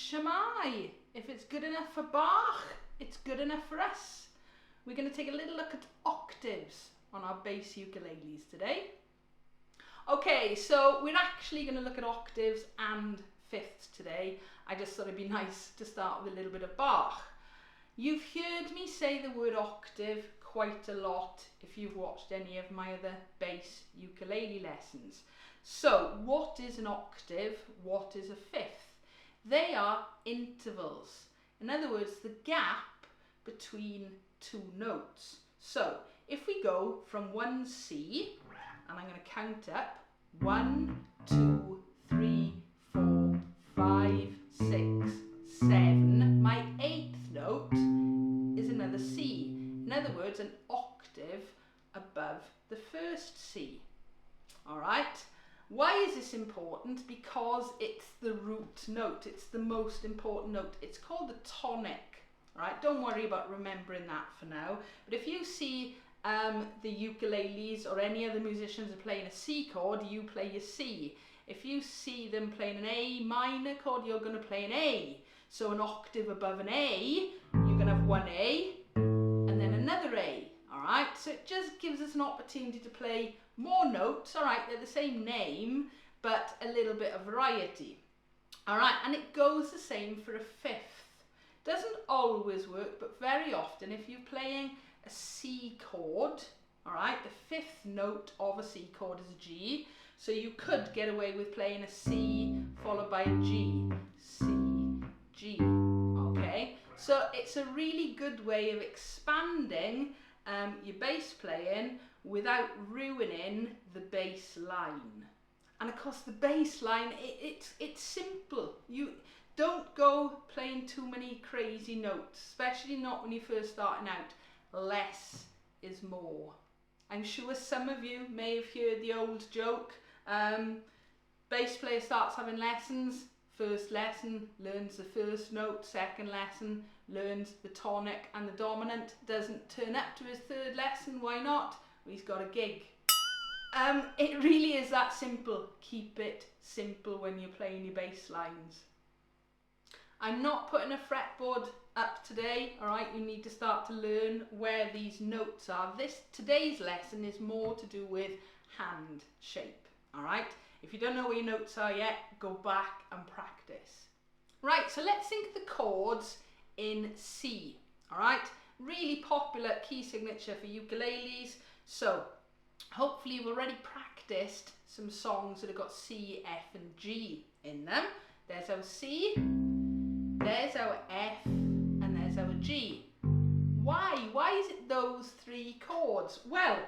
Shamai. If it's good enough for Bach, it's good enough for us. We're going to take a little look at octaves on our bass ukuleles today. Okay, so we're actually going to look at octaves and fifths today. I just thought it'd be nice to start with a little bit of Bach. You've heard me say the word octave quite a lot if you've watched any of my other bass ukulele lessons. So, what is an octave? What is a fifth? They are intervals. In other words, the gap between two notes. So, if we go from one C, and I'm going to count up 1, 2, 3, 4, 5, 6, 7. My 8th note is another C. In other words, an octave above the first C. Alright? Why is this important? Because it's the root note. It's the most important note. It's called the tonic. Alright? Don't worry about remembering that for now. But if you see the ukuleles or any other musicians are playing a C chord, you play your C. If you see them playing an A minor chord, you're going to play an A. So an octave above an A, you're going to have one A and then another A. Alright, so it just gives us an opportunity to play more notes. Alright, they're the same name, but a little bit of variety. Alright, and it goes the same for a fifth. Doesn't always work, but very often if you're playing a C chord, alright, the fifth note of a C chord is a G, so you could get away with playing a C followed by a G, C, G, okay? So it's a really good way of expanding your bass playing without ruining the bass line. And of course the bass line, it's simple. You don't go playing too many crazy notes, especially not when you're first starting out. Less is more. I'm sure some of you may have heard the old joke. Bass player starts having lessons. First lesson learns the first note. Second lesson learns the tonic and the dominant. Doesn't turn up to his third lesson. Why not? Well, he's got a gig. It really is that simple. Keep it simple when you're playing your bass lines. I'm not putting a fretboard up today, alright? You need to start to learn where these notes are. Today's lesson is more to do with hand shape, alright? If you don't know where your notes are yet, go back and practice. Right, so let's think of the chords in C, alright? Really popular key signature for ukuleles. So, hopefully you've already practiced some songs that have got C, F and G in them. There's our C, there's our F, and there's our G. Why? Why is it those three chords? Well,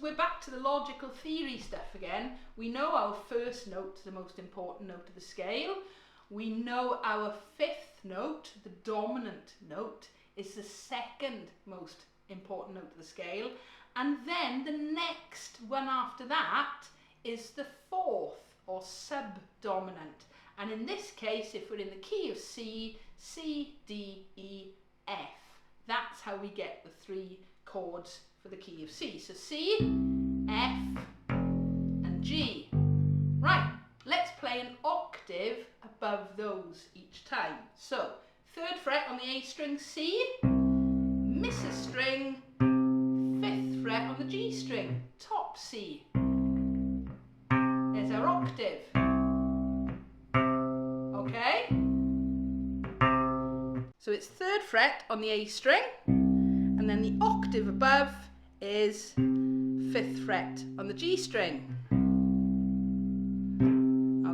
we're back to the logical theory stuff again. We know our first note is the most important note of the scale. We know our fifth note, the dominant note, is the second most important note of the scale. And then the next one after that is the fourth or subdominant. And in this case, if we're in the key of C, C, D, E, F. That's how we get the three chords for the key of C. So C, F, and G. Right, let's play an octave above those each time. So, 3rd fret on the A string, C, miss a string, 5th fret on the G string, top C. There's our octave. Okay? So it's 3rd fret on the A string, and then the octave above is 5th fret on the G string.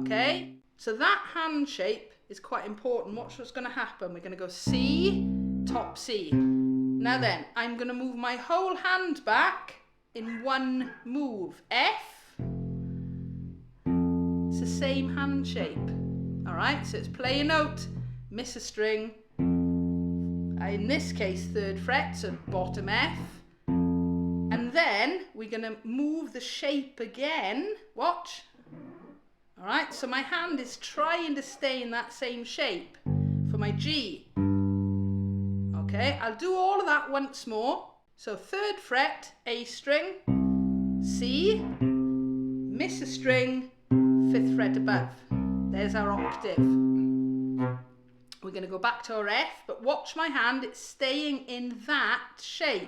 Okay? So that hand shape is quite important. Watch what's going to happen. We're going to go C, top C. Now then, I'm going to move my whole hand back in one move. F. It's the same hand shape. Alright, so it's play a note, miss a string, in this case 3rd fret, so bottom F, and then we're going to move the shape again, watch, alright, so my hand is trying to stay in that same shape for my G. Okay, I'll do all of that once more. So 3rd fret, A string, C, miss a string, 5th fret above. There's our octave. we're going to go back to our F, but watch my hand, it's staying in that shape.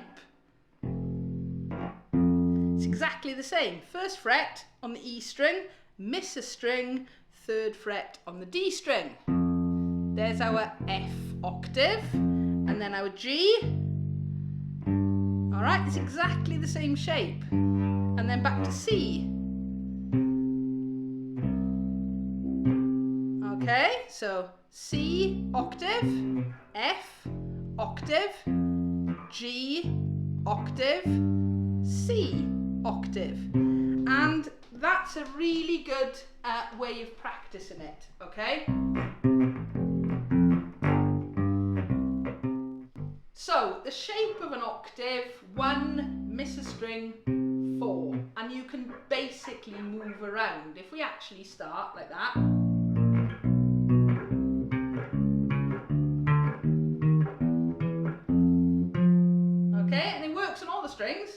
It's exactly the same. First fret on the E string, miss a string, third fret on the D string. There's our F octave, and then our G. All right, it's exactly the same shape. And then back to C. Okay, so C octave, F octave, G octave, C octave. And that's a really good way of practicing it, okay? So the shape of an octave, 1, miss a string, 4, and you can basically move around. If we actually start like that, okay, and it works on all the strings.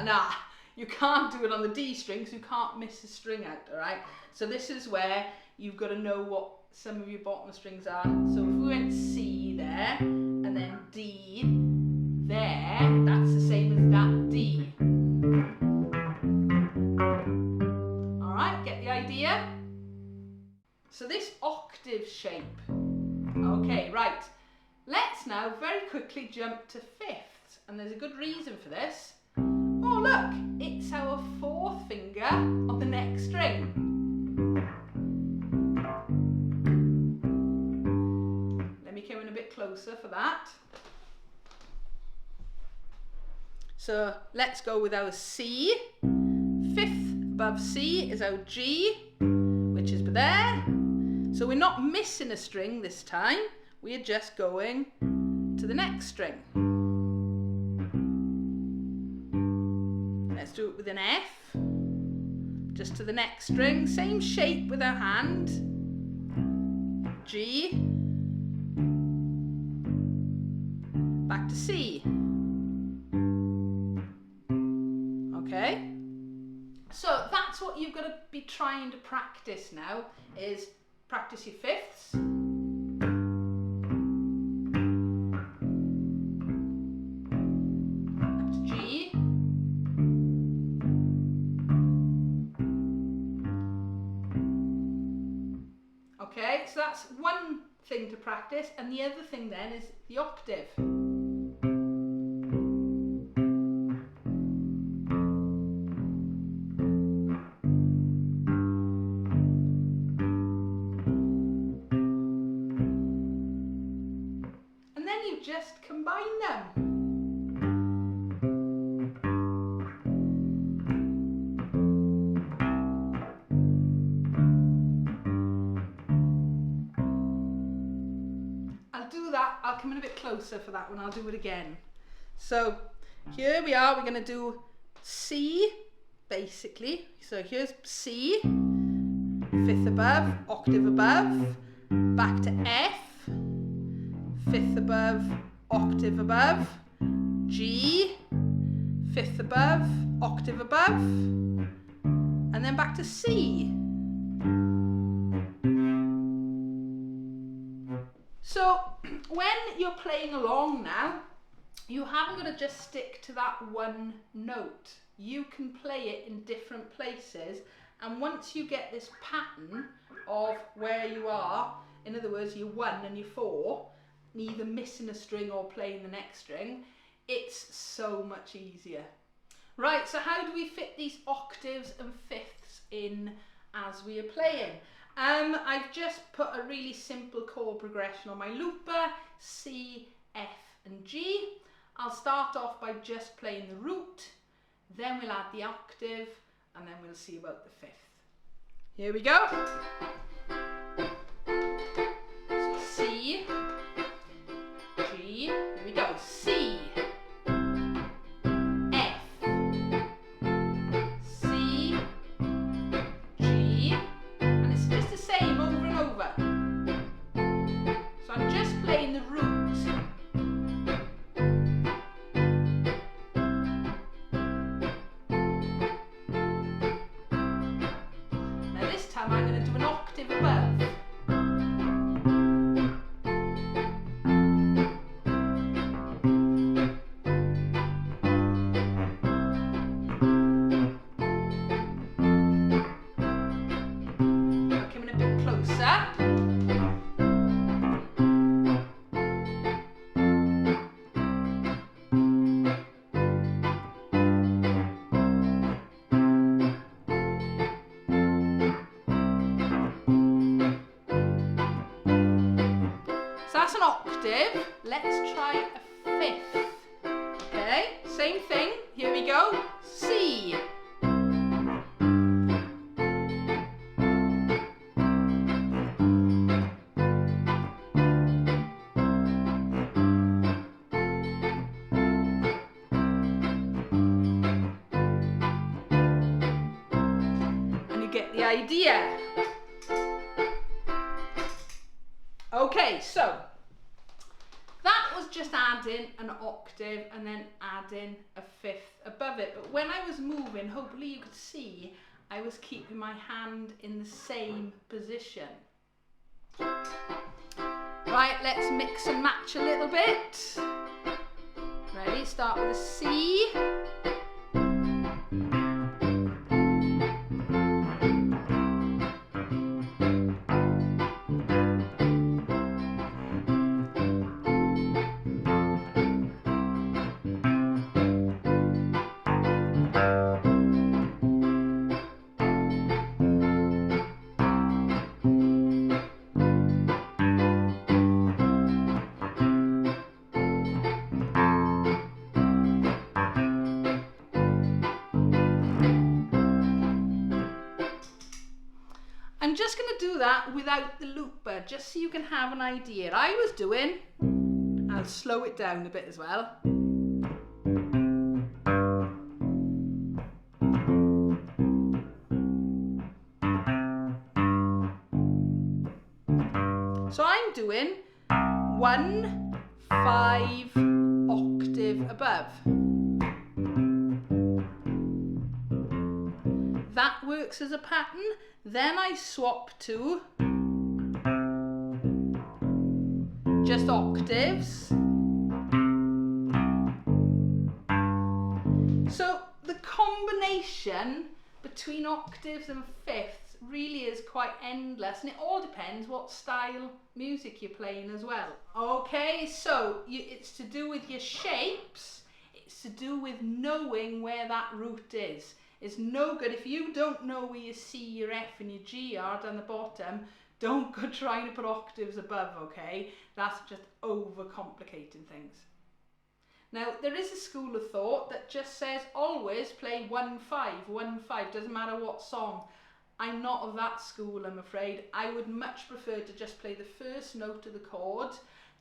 Nah, you can't do it on the D string because you can't miss a string out, all right? So this is where you've got to know what some of your bottom strings are. So if we went C there, and then D there, that's the same as that D. All right, get the idea? So this octave shape. Okay, right. Let's now very quickly jump to fifths, and there's a good reason for this. Oh look, it's our 4th finger on the next string. Let me come in a bit closer for that. So let's go with our C. 5th above C is our G, which is there. So we're not missing a string this time, we're just going to the next string. Let's do it with an F, just to the next string, same shape with our hand, G, back to C. Okay, so that's what you've got to be trying to practice now, is practice your fifths. Back to G. Okay, so that's one thing to practice, and the other thing then is the octave. And then you just combine them. I'll come in a bit closer for that one, I'll do it again. So here we are, we're going to do C basically. So here's C, 5th above, octave above, back to F, 5th above, octave above, G, 5th above, octave above, and then back to C. So when you're playing along now, you haven't got to just stick to that one note. You can play it in different places, and once you get this pattern of where you are, in other words, your 1 and your 4, neither missing a string or playing the next string, it's so much easier. Right, so how do we fit these octaves and fifths in as we are playing? I've just put a really simple chord progression on my looper, C, F and G. I'll start off by just playing the root, then we'll add the octave, and then we'll see about the fifth. Here we go. So C, G, here we go, C, F, C, G, and it's just the same over and over. So I'm just playing the root. Now this time I'm going to do an that's an octave. Let's try a fifth. Okay, same thing. Here we go. C. And you get the idea. Okay, so that was just adding an octave and then adding a fifth above it. But when I was moving, hopefully you could see, I was keeping my hand in the same position. Right, let's mix and match a little bit. Ready, start with a C. I'm just going to do that without the looper, just so you can have an idea. I was doing, I'll slow it down a bit as well. So I'm doing 1, 5 octave above. That works as a pattern. Then I swap to just octaves. So the combination between octaves and fifths really is quite endless, and it all depends what style music you're playing as well. Okay, so it's to do with your shapes, it's to do with knowing where that root is. It's no good if you don't know where your C, your F and your G are down the bottom. Don't go trying to put octaves above, okay? That's just overcomplicating things. Now, there is a school of thought that just says always play 1, 5, 1, 5, doesn't matter what song. I'm not of that school, I'm afraid. I would much prefer to just play the first note of the chord.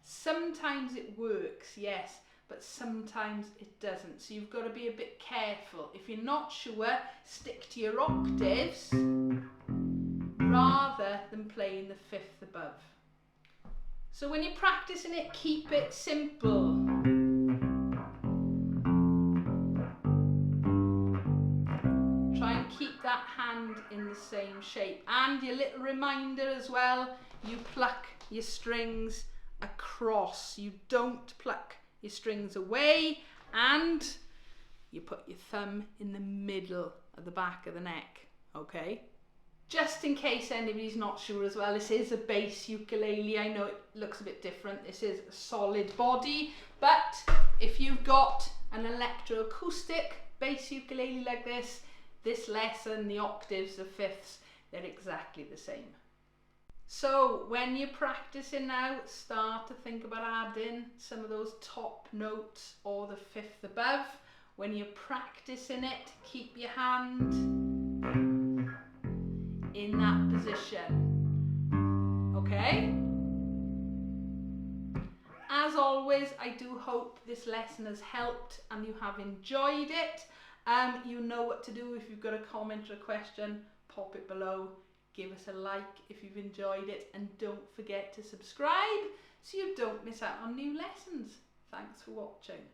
Sometimes it works, yes, but sometimes it doesn't. So you've got to be a bit careful. If you're not sure, stick to your octaves rather than playing the fifth above. So when you're practicing it, keep it simple. Try and keep that hand in the same shape. And your little reminder as well, you pluck your strings across. You don't pluck your strings away, and you put your thumb in the middle of the back of the neck, okay? Just in case anybody's not sure as well, this is a bass ukulele. I know it looks a bit different. This is a solid body, but if you've got an electro acoustic bass ukulele like this lesson, the octaves, the fifths, they're exactly the same. So when you're practicing now, start to think about adding some of those top notes or the fifth above. When you're practicing it, keep your hand in that position. Okay? As always, I do hope this lesson has helped and you have enjoyed it. You know what to do. If you've got a comment or a question, pop it below. Give us a like if you've enjoyed it, and don't forget to subscribe so you don't miss out on new lessons. Thanks for watching.